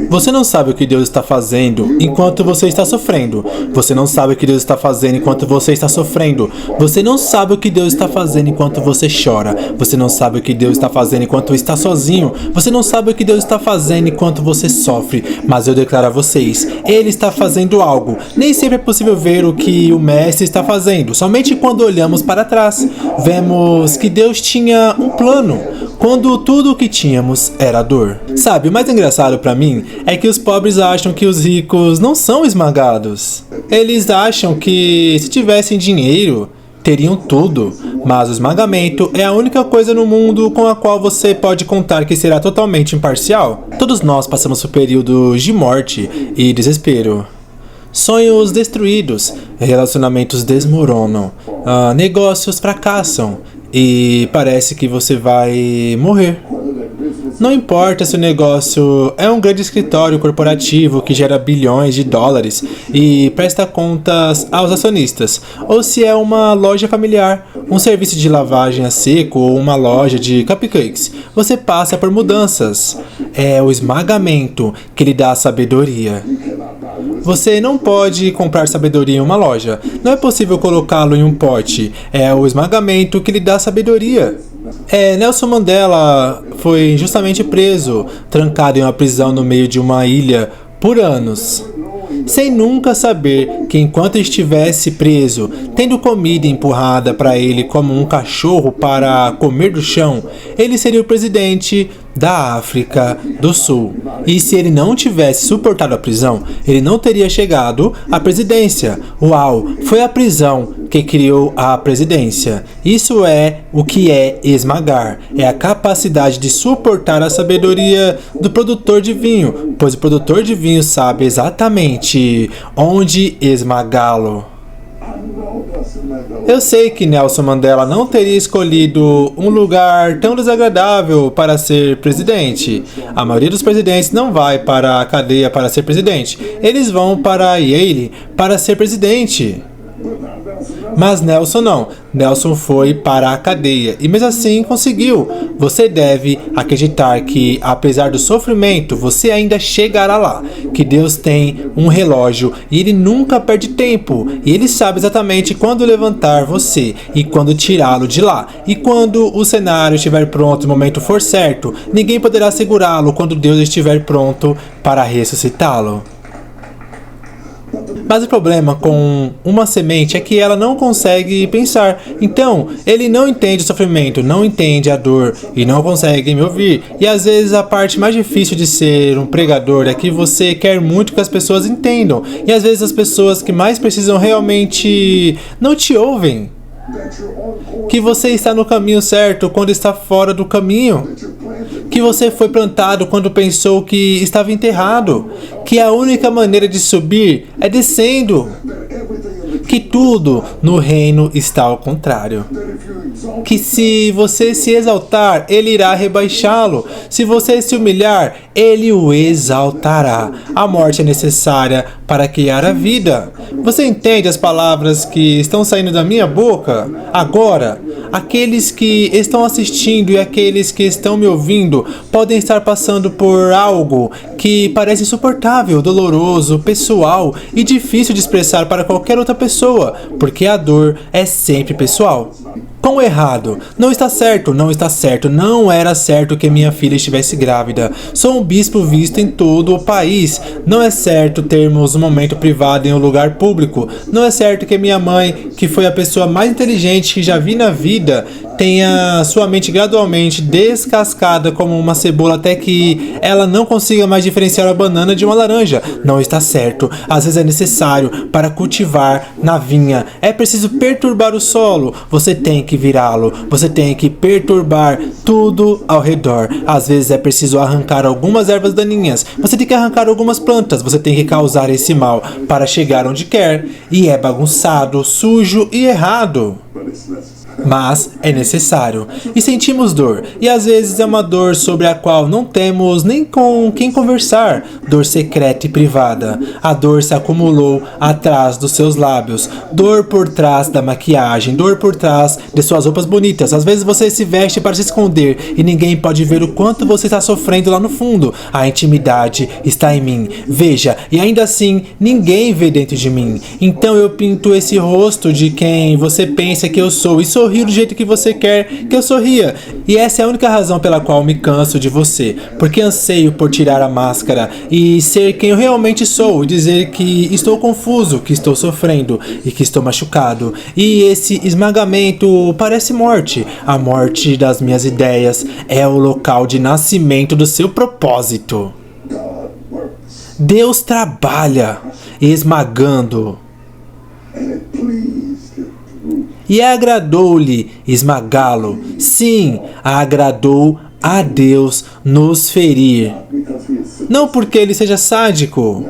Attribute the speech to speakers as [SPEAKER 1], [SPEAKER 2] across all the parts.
[SPEAKER 1] Você não sabe o que Deus está fazendo enquanto você está sofrendo. Você não sabe o que Deus está fazendo enquanto você está sofrendo. Você não sabe o que Deus está fazendo enquanto você chora. Você não sabe o que Deus está fazendo enquanto está sozinho. Você não sabe o que Deus está fazendo enquanto você sofre. Mas eu declaro a vocês, Ele está fazendo algo. Nem sempre é possível ver o que o Mestre está fazendo. Somente quando olhamos para trás, vemos que Deus tinha um plano, quando tudo o que tínhamos era dor. Sabe, o mais engraçado para mim é que os pobres acham que os ricos não são esmagados. Eles acham que se tivessem dinheiro, teriam tudo, mas o esmagamento é a única coisa no mundo com a qual você pode contar que será totalmente imparcial. Todos nós passamos por períodos de morte e desespero. Sonhos destruídos, relacionamentos desmoronam, negócios fracassam e parece que você vai morrer. Não importa se o negócio é um grande escritório corporativo que gera bilhões de dólares e presta contas aos acionistas, ou se é uma loja familiar, um serviço de lavagem a seco ou uma loja de cupcakes. Você passa por mudanças. É o esmagamento que lhe dá sabedoria. Você não pode comprar sabedoria em uma loja. Não é possível colocá-lo em um pote. É o esmagamento que lhe dá sabedoria. Nelson Mandela foi injustamente preso, trancado em uma prisão no meio de uma ilha por anos, sem nunca saber que enquanto estivesse preso, tendo comida empurrada para ele como um cachorro para comer do chão, ele seria o presidente da África do Sul. E se ele não tivesse suportado a prisão, ele não teria chegado à presidência. Uau, foi a prisão que criou a presidência. Isso é o que é esmagar. É a capacidade de suportar a sabedoria do produtor de vinho, pois o produtor de vinho sabe exatamente onde esmagá-lo. Eu sei que Nelson Mandela não teria escolhido um lugar tão desagradável para ser presidente. A maioria dos presidentes não vai para a cadeia para ser presidente. Eles vão para Yale para ser presidente. Mas Nelson não. Nelson foi para a cadeia e mesmo assim conseguiu. Você deve acreditar que, apesar do sofrimento, você ainda chegará lá. Que Deus tem um relógio e Ele nunca perde tempo. E Ele sabe exatamente quando levantar você e quando tirá-lo de lá. E quando o cenário estiver pronto e o momento for certo, ninguém poderá segurá-lo quando Deus estiver pronto para ressuscitá-lo. Mas o problema com uma semente é que ela não consegue pensar. Então, ele não entende o sofrimento, não entende a dor e não consegue me ouvir. E às vezes a parte mais difícil de ser um pregador é que você quer muito que as pessoas entendam. E às vezes as pessoas que mais precisam realmente não te ouvem. Que você está no caminho certo quando está fora do caminho. Que você foi plantado quando pensou que estava enterrado. Que a única maneira de subir é descendo. Que tudo no reino está ao contrário. Que se você se exaltar, Ele irá rebaixá-lo. Se você se humilhar, Ele o exaltará. A morte é necessária para criar a vida. Você entende as palavras que estão saindo da minha boca? Agora, aqueles que estão assistindo e aqueles que estão me ouvindo podem estar passando por algo que parece insuportável, doloroso, pessoal e difícil de expressar para qualquer outra pessoa, porque a dor é sempre pessoal. Com errado, não está certo, não está certo, não era certo que minha filha estivesse grávida. Sou um bispo visto em todo o país. Não é certo termos um momento privado em um lugar público. Não é certo que minha mãe, que foi a pessoa mais inteligente que já vi na vida, tenha sua mente gradualmente descascada como uma cebola até que ela não consiga mais diferenciar a banana de uma laranja. Não está certo. Às vezes é necessário para cultivar na vinha. É preciso perturbar o solo. Você tem que virá-lo. Você tem que perturbar tudo ao redor. Às vezes é preciso arrancar algumas ervas daninhas. Você tem que arrancar algumas plantas. Você tem que causar esse mal para chegar onde quer. E é bagunçado, sujo e errado. mas é necessário. E sentimos dor, e às vezes é uma dor sobre a qual não temos nem com quem conversar, dor secreta e privada. A dor se acumulou atrás dos seus lábios, dor por trás da maquiagem, dor por trás de suas roupas bonitas. Às vezes você se veste para se esconder e ninguém pode ver o quanto você está sofrendo lá no fundo. A intimidade está em mim, veja, e ainda assim ninguém vê dentro de mim. Então eu pinto esse rosto de quem você pensa que eu sou e sorrio do jeito que você quer que eu sorria. E essa é a única razão pela qual me canso de você, porque anseio por tirar a máscara e ser quem eu realmente sou, e dizer que estou confuso, que estou sofrendo e que estou machucado. E esse esmagamento parece morte. A morte das minhas ideias é o local de nascimento do seu propósito. Deus trabalha esmagando. E agradou-lhe esmagá-lo. Sim, agradou a Deus nos ferir. Não porque ele seja sádico,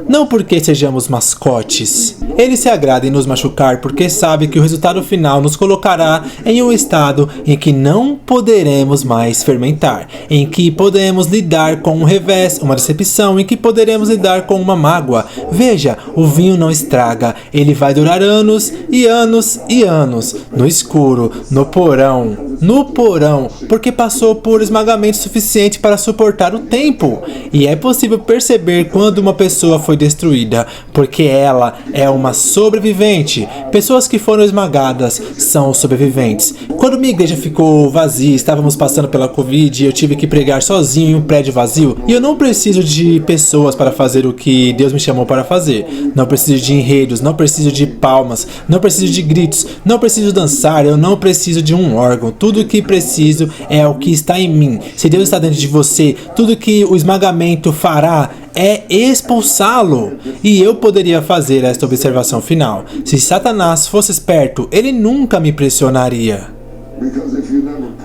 [SPEAKER 1] não porque sejamos mascotes. Ele se agrada em nos machucar porque sabe que o resultado final nos colocará em um estado em que não poderemos mais fermentar, em que podemos lidar com um revés, uma decepção, em que poderemos lidar com uma mágoa. Veja, o vinho não estraga, ele vai durar anos e anos e anos, no escuro, no porão, porque passou por esmagamento suficiente para suportar o tempo. E é possível perceber quando uma pessoa foi destruída, porque ela é uma sobrevivente. Pessoas que foram esmagadas são sobreviventes. Quando minha igreja ficou vazia, estávamos passando pela Covid e eu tive que pregar sozinho em um prédio vazio, e eu não preciso de pessoas para fazer o que Deus me chamou para fazer. Não preciso de enredos, não preciso de palmas, não preciso de gritos, não preciso dançar, eu não preciso de um órgão. Tudo o que preciso é o que está em mim. Se Deus está dentro de você, tudo que o esmagamento fará é expulsá-lo. E eu poderia fazer esta observação final. Se Satanás fosse esperto, ele nunca me pressionaria.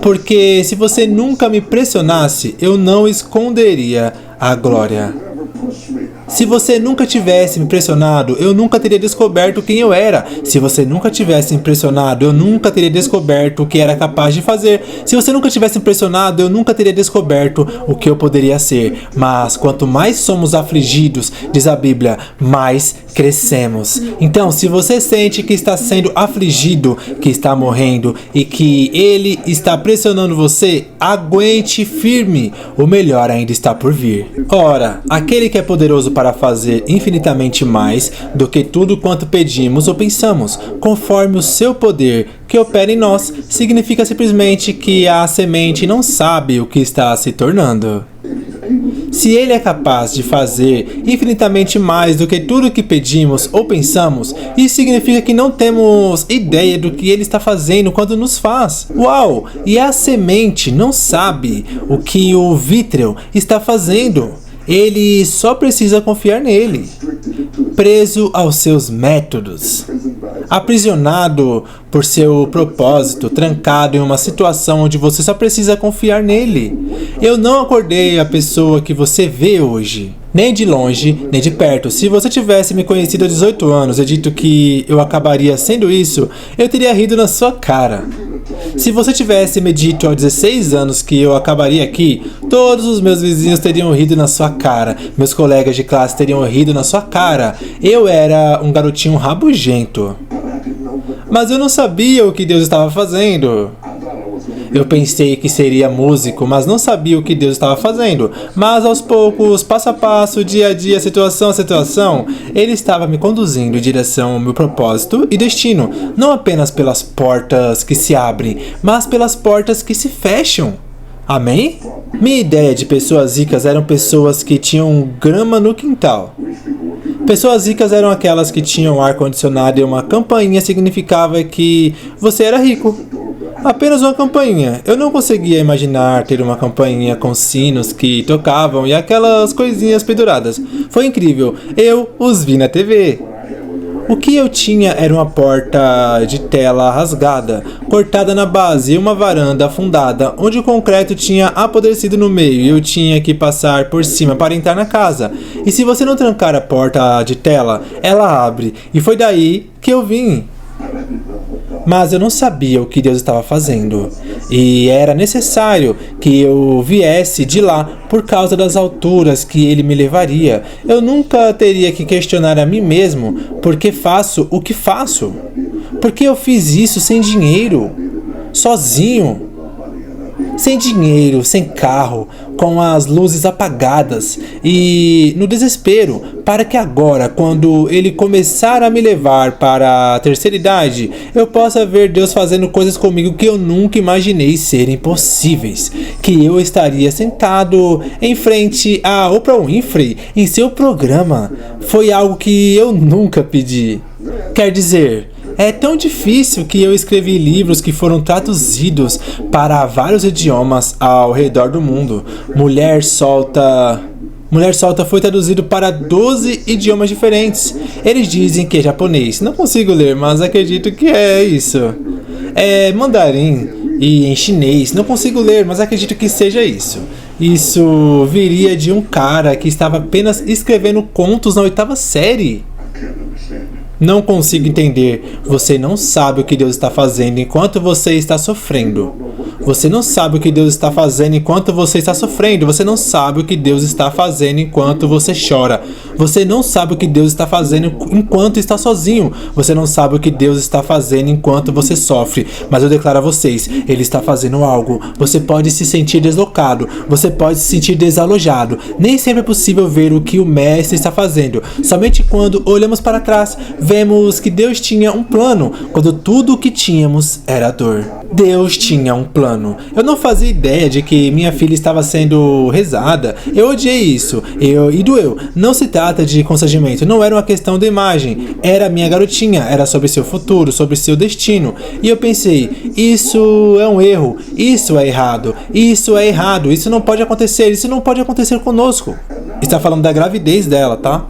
[SPEAKER 1] Porque se você nunca me pressionasse, eu não esconderia a glória. Se você nunca tivesse me pressionado, eu nunca teria descoberto quem eu era. Se você nunca tivesse me pressionado, eu nunca teria descoberto o que era capaz de fazer. Se você nunca tivesse me pressionado, eu nunca teria descoberto o que eu poderia ser. Mas quanto mais somos afligidos, diz a Bíblia, mais crescemos. Então, se você sente que está sendo afligido, que está morrendo e que ele está pressionando você, aguente firme. O melhor ainda está por vir. Ora, aquele que é poderoso para fazer infinitamente mais do que tudo quanto pedimos ou pensamos, conforme o seu poder que opera em nós, significa simplesmente que a semente não sabe o que está se tornando. Se ele é capaz de fazer infinitamente mais do que tudo que pedimos ou pensamos, isso significa que não temos ideia do que ele está fazendo quando nos faz. Uau! E a semente não sabe o que o vítreo está fazendo. Ele só precisa confiar nele. Preso aos seus métodos, aprisionado por seu propósito, trancado em uma situação onde você só precisa confiar nele. Eu não acordei a pessoa que você vê hoje, nem de longe, nem de perto. Se você tivesse me conhecido há 18 anos e dito que eu acabaria sendo isso, eu teria rido na sua cara. Se você tivesse me dito aos 16 anos que eu acabaria aqui, todos os meus vizinhos teriam rido na sua cara, meus colegas de classe teriam rido na sua cara. Eu era um garotinho rabugento. Mas eu não sabia o que Deus estava fazendo. Eu pensei que seria músico, mas não sabia o que Deus estava fazendo. Mas aos poucos, passo a passo, dia a dia, situação a situação, Ele estava me conduzindo em direção ao meu propósito e destino. Não apenas pelas portas que se abrem, mas pelas portas que se fecham. Amém? Minha ideia de pessoas ricas eram pessoas que tinham grama no quintal. Pessoas ricas eram aquelas que tinham ar-condicionado e uma campainha significava que você era rico. Apenas uma campainha. Eu não conseguia imaginar ter uma campainha com sinos que tocavam e aquelas coisinhas penduradas. Foi incrível. Eu os vi na TV. O que eu tinha era uma porta de tela rasgada, cortada na base e uma varanda afundada, onde o concreto tinha apodrecido no meio e eu tinha que passar por cima para entrar na casa. E se você não trancar a porta de tela, ela abre. E foi daí que eu vim. Mas eu não sabia o que Deus estava fazendo. E era necessário que eu viesse de lá por causa das alturas que ele me levaria. Eu nunca teria que questionar a mim mesmo por que faço o que faço. Porque eu fiz isso sem dinheiro, sozinho. Sem dinheiro, sem carro, com as luzes apagadas e no desespero, para que agora, quando ele começar a me levar para a terceira idade, eu possa ver Deus fazendo coisas comigo que eu nunca imaginei serem possíveis. Que eu estaria sentado em frente a Oprah Winfrey em seu programa. Foi algo que eu nunca pedi. Quer dizer, é tão difícil que eu escrevi livros que foram traduzidos para vários idiomas ao redor do mundo. Mulher Solta foi traduzido para 12 idiomas diferentes. Eles dizem que é japonês. Não consigo ler, mas acredito que é isso. É mandarim e em chinês. Não consigo ler, mas acredito que seja isso. Isso viria de um cara que estava apenas escrevendo contos na 8ª série. Não consigo entender. Você não sabe o que Deus está fazendo enquanto você está sofrendo. Você não sabe o que Deus está fazendo enquanto você está sofrendo. Você não sabe o que Deus está fazendo enquanto você chora. Você não sabe o que Deus está fazendo enquanto está sozinho. Você não sabe o que Deus está fazendo enquanto você sofre. Mas eu declaro a vocês, Ele está fazendo algo. Você pode se sentir deslocado. Você pode se sentir desalojado. Nem sempre é possível ver o que o Mestre está fazendo. Somente quando olhamos para trás, vemos que Deus tinha um plano, quando tudo o que tínhamos era dor. Deus tinha um plano. Eu não fazia ideia de que minha filha estava sendo rezada. Eu odiei isso. E doeu. Não se trata de constrangimento. Não era uma questão de imagem. Era minha garotinha. Era sobre seu futuro, sobre seu destino. E eu pensei, isso é um erro. Isso é errado. Isso é errado. Isso não pode acontecer. Isso não pode acontecer conosco. Está falando da gravidez dela, tá?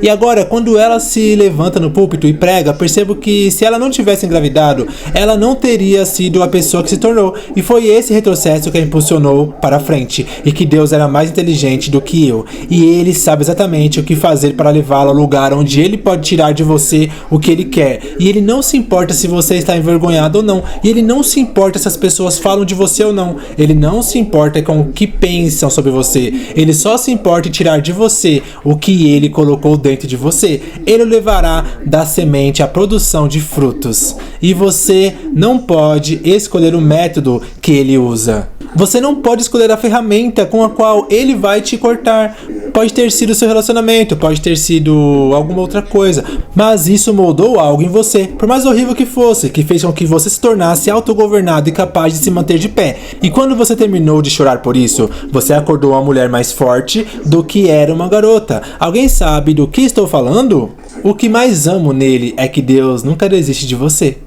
[SPEAKER 1] E agora, quando ela se levanta no púlpito e prega, percebo que se ela não tivesse engravidado, ela não teria sido a pessoa que se tornou. E foi esse retrocesso que a impulsionou para frente. E que Deus era mais inteligente do que eu. E Ele sabe exatamente o que fazer para levá-la ao lugar onde Ele pode tirar de você o que Ele quer. E Ele não se importa se você está envergonhado ou não. E Ele não se importa se as pessoas falam de você ou não. Ele não se importa com o que pensam sobre você. Ele só se importa em tirar de você o que Ele colocou dentro de você. Ele o levará da semente à produção de frutos. E você não pode escolher o método que Ele usa. Você não pode escolher a ferramenta com a qual Ele vai te cortar. Pode ter sido seu relacionamento, pode ter sido alguma outra coisa, mas isso moldou algo em você, por mais horrível que fosse, que fez com que você se tornasse autogovernado e capaz de se manter de pé. E quando você terminou de chorar por isso, você acordou uma mulher mais forte do que era uma garota. Alguém sabe do que estou falando? O que mais amo nele é que Deus nunca desiste de você.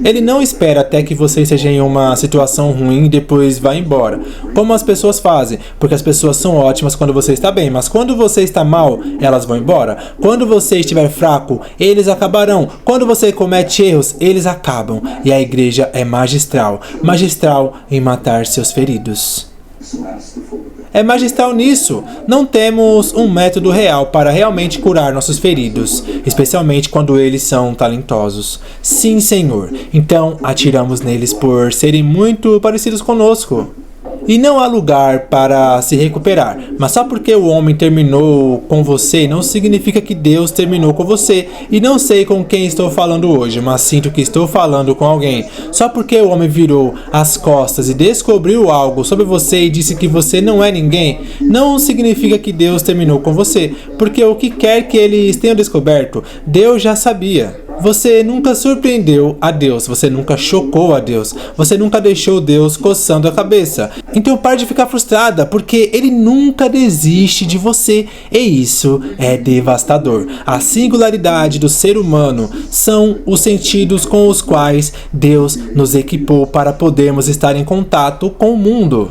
[SPEAKER 1] Ele não espera até que você esteja em uma situação ruim e depois vá embora, como as pessoas fazem, porque as pessoas são ótimas quando você está bem, mas quando você está mal, elas vão embora. Quando você estiver fraco, eles acabarão. Quando você comete erros, eles acabam. E a igreja é magistral em matar seus feridos. É magistral nisso. Não temos um método real para realmente curar nossos feridos, especialmente quando eles são talentosos. Sim, Senhor. Então atiramos neles por serem muito parecidos conosco. E não há lugar para se recuperar. Mas só porque o homem terminou com você, não significa que Deus terminou com você. E não sei com quem estou falando hoje, mas sinto que estou falando com alguém. Só porque o homem virou as costas e descobriu algo sobre você e disse que você não é ninguém, não significa que Deus terminou com você. Porque o que quer que eles tenham descoberto, Deus já sabia. Você nunca surpreendeu a Deus, você nunca chocou a Deus, você nunca deixou Deus coçando a cabeça. Então pare de ficar frustrada, porque Ele nunca desiste de você, e isso é devastador. A singularidade do ser humano são os sentidos com os quais Deus nos equipou para podermos estar em contato com o mundo.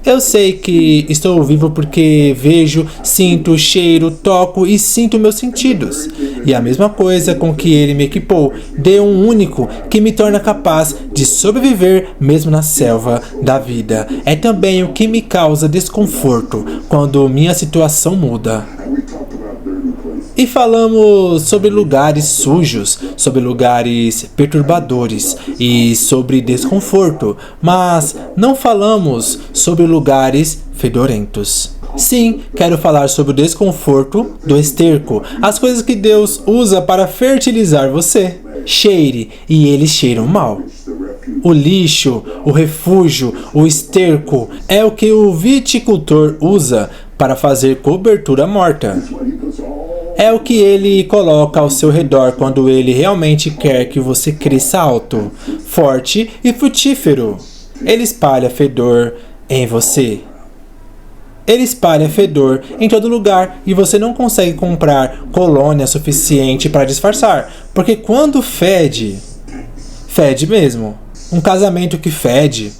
[SPEAKER 1] Eu sei que estou vivo porque vejo, sinto, cheiro, toco e sinto meus sentidos. E a mesma coisa com que Ele me equipou, deu um único que me torna capaz de sobreviver mesmo na selva da vida. É também o que me causa desconforto quando minha situação muda. E falamos sobre lugares sujos, sobre lugares perturbadores e sobre desconforto, mas não falamos sobre lugares fedorentos. Sim, quero falar sobre o desconforto do esterco, as coisas que Deus usa para fertilizar você. Cheire, e eles cheiram mal. O lixo, o refúgio, o esterco é o que o viticultor usa para fazer cobertura morta. É o que ele coloca ao seu redor quando ele realmente quer que você cresça alto, forte e frutífero. Ele espalha fedor em você. Ele espalha fedor em todo lugar e você não consegue comprar colônia suficiente para disfarçar, porque quando fede, fede mesmo. Um casamento que fede,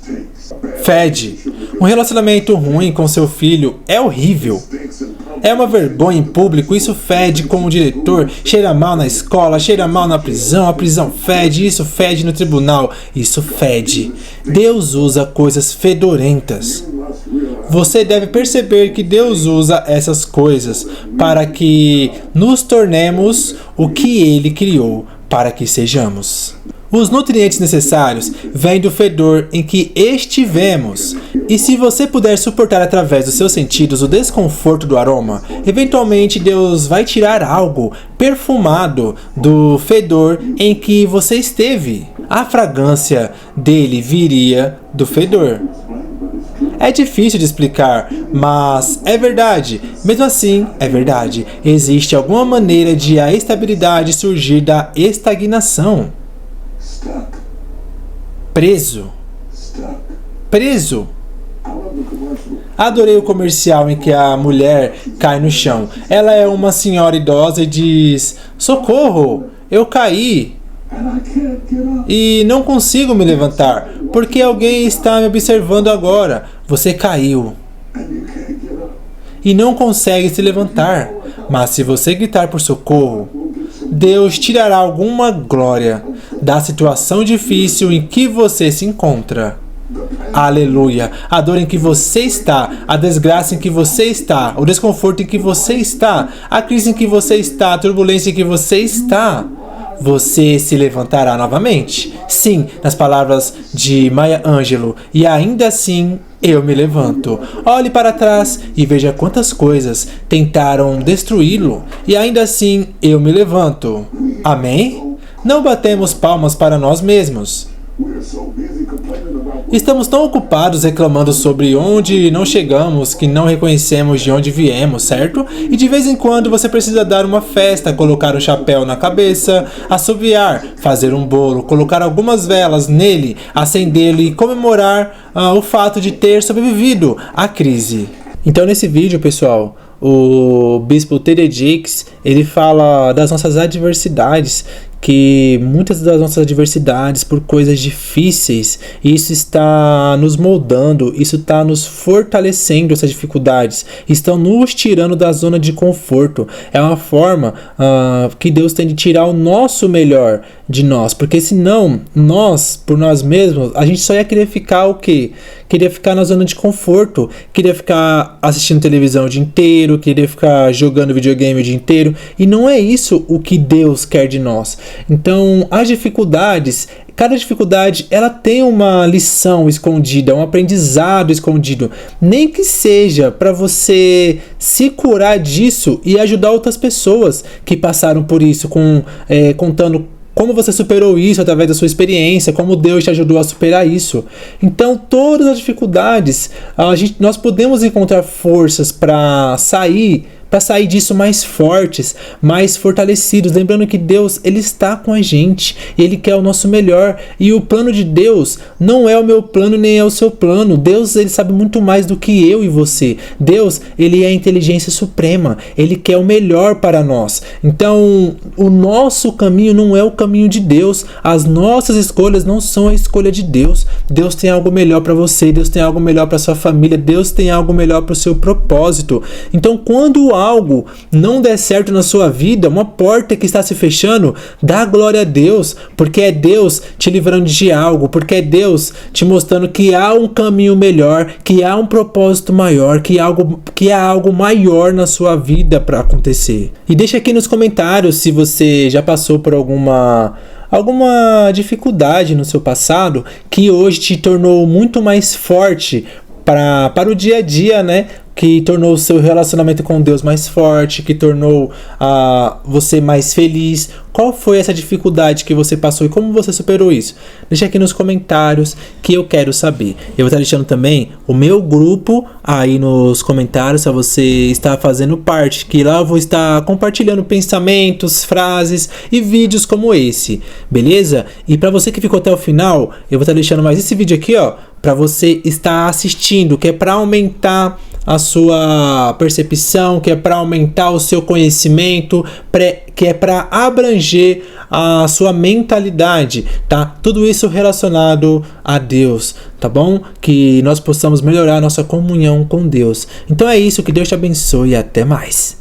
[SPEAKER 1] fede. Um relacionamento ruim com seu filho é horrível. É uma vergonha em público, isso fede com o diretor, cheira mal na escola, cheira mal na prisão, a prisão fede, isso fede no tribunal, isso fede. Deus usa coisas fedorentas. Você deve perceber que Deus usa essas coisas para que nos tornemos o que Ele criou para que sejamos. Os nutrientes necessários vêm do fedor em que estivemos. E se você puder suportar através dos seus sentidos o desconforto do aroma, eventualmente Deus vai tirar algo perfumado do fedor em que você esteve. A fragrância dele viria do fedor. É difícil de explicar, mas é verdade. Mesmo assim, é verdade. Existe alguma maneira de a estabilidade surgir da estagnação. Preso. Preso. Adorei o comercial em que a mulher cai no chão. Ela é uma senhora idosa e diz: socorro, eu caí e não consigo me levantar, porque alguém está me observando agora. Você caiu e não consegue se levantar, mas se você gritar por socorro, Deus tirará alguma glória da situação difícil em que você se encontra. Aleluia! A dor em que você está, a desgraça em que você está, o desconforto em que você está, a crise em que você está, a turbulência em que você está, você se levantará novamente. Sim, nas palavras de Maya Angelou, e ainda assim eu me levanto. Olhe para trás e veja quantas coisas tentaram destruí-lo, e ainda assim eu me levanto. Amém? Não batemos palmas para nós mesmos. Estamos tão ocupados reclamando sobre onde não chegamos que não reconhecemos de onde viemos, certo? E de vez em quando você precisa dar uma festa, colocar um chapéu na cabeça, assoviar, fazer um bolo, colocar algumas velas nele, acendê-lo e comemorar o fato de ter sobrevivido à crise. Então nesse vídeo, pessoal, o bispo T.D. Jakes, ele fala das nossas adversidades, que muitas das nossas adversidades por coisas difíceis, isso está nos moldando, isso está nos fortalecendo, essas dificuldades, estão nos tirando da zona de conforto. É uma forma que Deus tem de tirar o nosso melhor de nós, porque senão nós, por nós mesmos, a gente só ia querer ficar o quê? Queria ficar na zona de conforto, queria ficar assistindo televisão o dia inteiro, queria ficar jogando videogame o dia inteiro, e não é isso o que Deus quer de nós. Então, as dificuldades, cada dificuldade, ela tem uma lição escondida, um aprendizado escondido, nem que seja para você se curar disso e ajudar outras pessoas que passaram por isso, contando como você superou isso através da sua experiência, como Deus te ajudou a superar isso. Então, todas as dificuldades, nós podemos encontrar forças para sair disso mais fortes, mais fortalecidos, lembrando que Deus, Ele está com a gente, Ele quer o nosso melhor, e o plano de Deus não é o meu plano nem é o seu plano. Deus, Ele sabe muito mais do que eu e você. Deus, Ele é a inteligência suprema, Ele quer o melhor para nós. Então, o nosso caminho não é o caminho de Deus, as nossas escolhas não são a escolha de Deus. Deus tem algo melhor para você, Deus tem algo melhor para sua família, Deus tem algo melhor para o seu propósito. Então, quando algo não der certo na sua vida, uma porta que está se fechando, dá glória a Deus, porque é Deus te livrando de algo, porque é Deus te mostrando que há um caminho melhor, que há um propósito maior, que há algo maior na sua vida para acontecer. E deixa aqui nos comentários se você já passou por alguma dificuldade no seu passado que hoje te tornou muito mais forte para o dia a dia, né? Que tornou o seu relacionamento com Deus mais forte, que tornou você mais feliz. Qual foi essa dificuldade que você passou e como você superou isso? Deixa aqui nos comentários que eu quero saber. Eu vou estar deixando também o meu grupo aí nos comentários para você estar fazendo parte, que lá eu vou estar compartilhando pensamentos, frases e vídeos como esse, beleza? E para você que ficou até o final, eu vou estar deixando mais esse vídeo aqui, ó, para você estar assistindo, que é para aumentar a sua percepção, que é para aumentar o seu conhecimento, que é para abranger a sua mentalidade, tá? Tudo isso relacionado a Deus, tá bom? Que nós possamos melhorar a nossa comunhão com Deus. Então é isso, que Deus te abençoe e até mais.